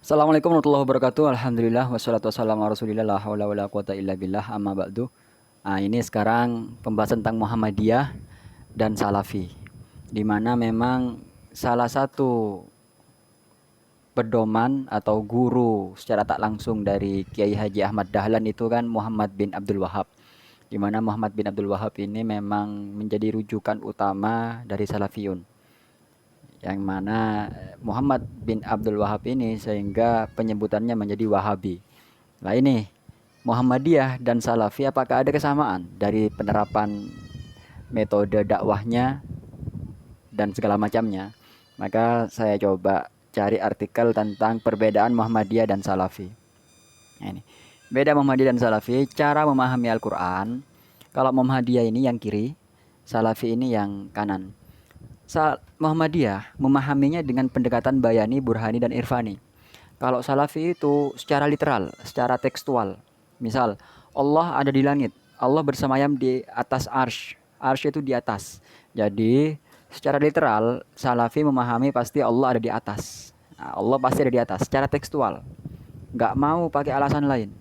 Assalamualaikum warahmatullahi wabarakatuh. Alhamdulillah wassalatu wassalamu ala Rasulillah la haula wala quwata illa billah amma ba'du. Ini sekarang pembahasan tentang Muhammadiyah dan Salafi. Di mana memang salah satu pedoman atau guru secara tak langsung dari Kiai Haji Ahmad Dahlan itu kan Muhammad bin Abdul Wahab. Di mana Muhammad bin Abdul Wahab ini memang menjadi rujukan utama dari Salafiyun. Yang mana Muhammad bin Abdul Wahab ini sehingga penyebutannya menjadi Wahabi. Nah ini Muhammadiyah dan Salafi apakah ada kesamaan dari penerapan metode dakwahnya dan segala macamnya? Maka saya coba cari artikel tentang perbedaan Muhammadiyah dan Salafi. Nah, ini beda Muhammadiyah dan Salafi, cara memahami Al-Quran. Kalau Muhammadiyah ini yang kiri, Salafi ini yang kanan. Muhammadiyah memahaminya dengan pendekatan bayani, burhani, dan irfani. Kalau Salafi itu secara literal, secara tekstual. Misal, Allah ada di langit, Allah bersemayam di atas arsh. Arsh itu di atas. Jadi, secara literal, Salafi memahami pasti Allah ada di atas. Nah, Allah pasti ada di atas, secara tekstual. Nggak mau pakai alasan lain.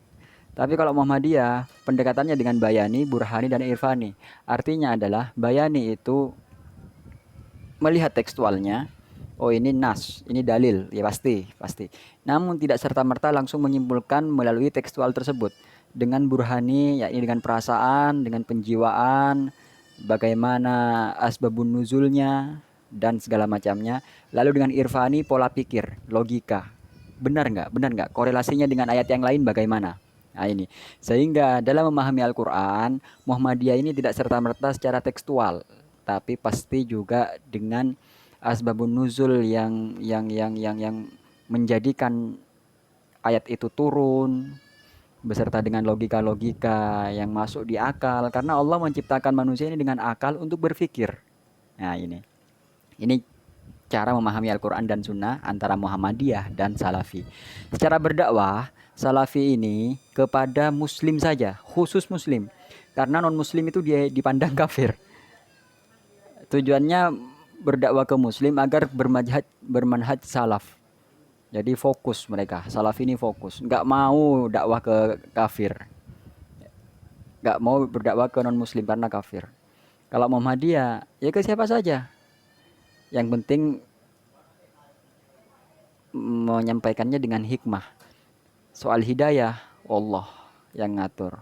Tapi kalau Muhammadiyah, pendekatannya dengan bayani, burhani, dan irfani. Artinya adalah bayani itu melihat tekstualnya, oh ini nas, ini dalil, ya pasti. Namun tidak serta-merta langsung menyimpulkan melalui tekstual tersebut. Dengan burhani, yakni dengan perasaan, dengan penjiwaan, bagaimana asbabun nuzulnya, dan segala macamnya. Lalu dengan irfani, pola pikir, logika. Benar nggak? Benar nggak? Korelasinya dengan ayat yang lain bagaimana? Nah ini. Sehingga dalam memahami Al-Quran, Muhammadiyah ini tidak serta-merta secara tekstual, tapi pasti juga dengan asbabun nuzul yang menjadikan ayat itu turun beserta dengan logika-logika yang masuk di akal karena Allah menciptakan manusia ini dengan akal untuk berpikir. Nah, ini cara memahami Al-Quran dan Sunnah antara Muhammadiyah dan Salafi. Secara berdakwah, Salafi ini kepada Muslim saja, khusus Muslim. Karena non-Muslim itu dia dipandang kafir. Tujuannya berdakwah ke Muslim agar bermanhaj salaf. Jadi fokus mereka, salaf ini fokus. Nggak mau dakwah ke kafir. Nggak mau berdakwah ke non-Muslim karena kafir. Kalau Muhammadiyah, ya ke siapa saja. Yang penting menyampaikannya dengan hikmah. Soal hidayah, Allah yang ngatur.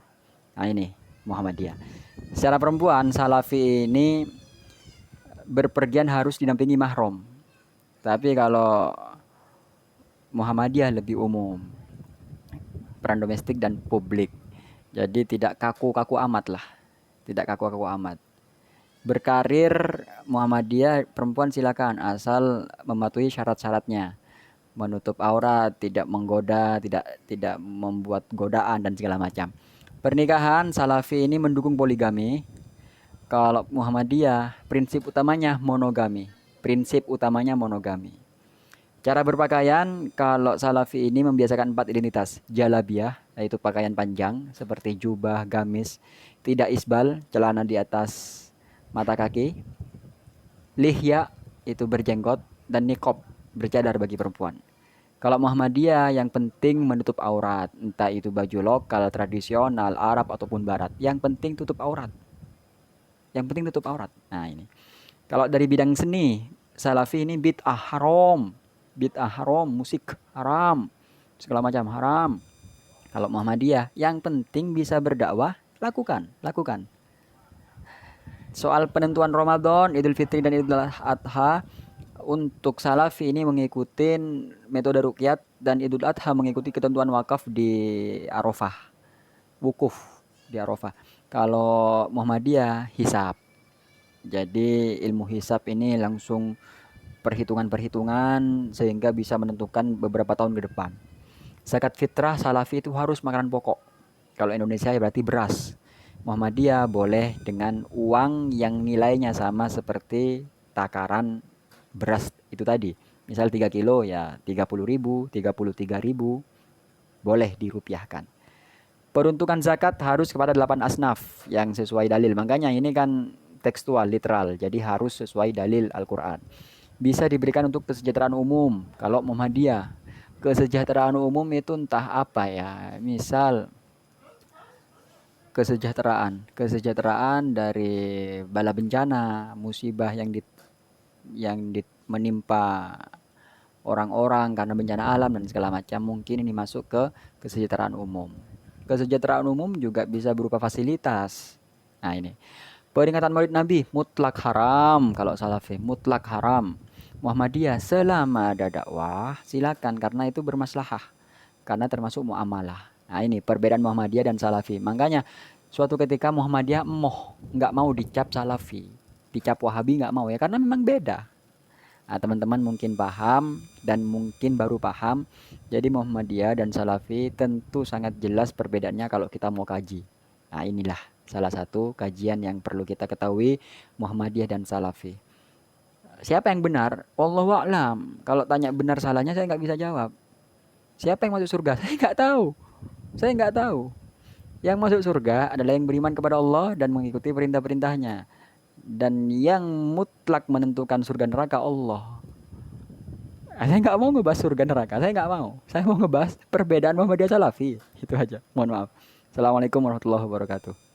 Nah ini Muhammadiyah. Secara perempuan, Salafi ini berpergian harus didampingi mahram. Tapi kalau Muhammadiyah lebih umum, peran domestik dan publik. Jadi tidak kaku-kaku amat lah. Tidak kaku-kaku amat. Berkarir Muhammadiyah perempuan silakan asal mematuhi syarat-syaratnya. Menutup aurat, tidak menggoda, tidak membuat godaan dan segala macam. Pernikahan Salafi ini mendukung poligami. Kalau Muhammadiyah prinsip utamanya monogami. Prinsip utamanya monogami. Cara berpakaian, kalau Salafi ini membiasakan 4 identitas. Jalabiyah, yaitu pakaian panjang seperti jubah, gamis. Tidak isbal, celana di atas mata kaki. Lihya, itu berjenggot. Dan nikob, bercadar bagi perempuan. Kalau Muhammadiyah yang penting menutup aurat. Entah itu baju lokal, tradisional, Arab ataupun barat. Yang penting tutup aurat. Yang penting tutup aurat. Nah ini. Kalau dari bidang seni, Salafi ini bid'ah haram, musik haram, segala macam haram. Kalau Muhammadiyah, yang penting bisa berdakwah, lakukan. Soal penentuan Ramadan, Idul Fitri dan Idul Adha, untuk Salafi ini mengikuti metode ruqyat dan Idul Adha mengikuti ketentuan wakaf di Arafah, wukuf di Arafah. Kalau Muhammadiyah hisab. Jadi ilmu hisab ini langsung perhitungan-perhitungan sehingga bisa menentukan beberapa tahun ke depan. Zakat fitrah Salafi itu harus makanan pokok. Kalau Indonesia ya berarti beras. Muhammadiyah boleh dengan uang yang nilainya sama seperti takaran beras itu tadi. Misal 3 kilo ya 30.000, 33.000 boleh dirupiahkan. Peruntukan zakat harus kepada 8 asnaf yang sesuai dalil. Makanya ini kan tekstual, literal. Jadi harus sesuai dalil Al-Quran. Bisa diberikan untuk kesejahteraan umum. Kalau Muhammadiyah, Kesejahteraan umum itu entah apa ya. Misal kesejahteraan dari bala bencana, musibah yang menimpa orang-orang karena bencana alam dan segala macam, mungkin ini masuk ke kesejahteraan umum. Kesejahteraan umum juga bisa berupa fasilitas. Nah, ini peringatan Maulid Nabi mutlak haram kalau Salafi, mutlak haram. Muhammadiyah selama ada dakwah silakan karena itu bermaslahah, karena termasuk muamalah. Nah, ini perbedaan Muhammadiyah dan Salafi. Makanya suatu ketika Muhammadiyah nggak mau dicap Salafi, dicap Wahabi nggak mau ya, karena memang beda. Nah, teman-teman mungkin paham dan mungkin baru paham. Jadi Muhammadiyah dan Salafi tentu sangat jelas perbedaannya kalau kita mau kaji. Nah, inilah salah satu kajian yang perlu kita ketahui, Muhammadiyah dan Salafi. Siapa yang benar? Wallahu a'lam. Kalau tanya benar salahnya saya nggak bisa jawab. Siapa yang masuk surga? Saya nggak tahu. Saya nggak tahu. Yang masuk surga adalah yang beriman kepada Allah dan mengikuti perintah-perintahnya. Dan yang mutlak menentukan surga neraka Allah. Saya nggak mau ngebahas surga neraka, saya nggak mau. Saya mau ngebahas perbedaan Muhammadiyah Salafi. Itu aja. Mohon maaf. Assalamualaikum warahmatullahi wabarakatuh.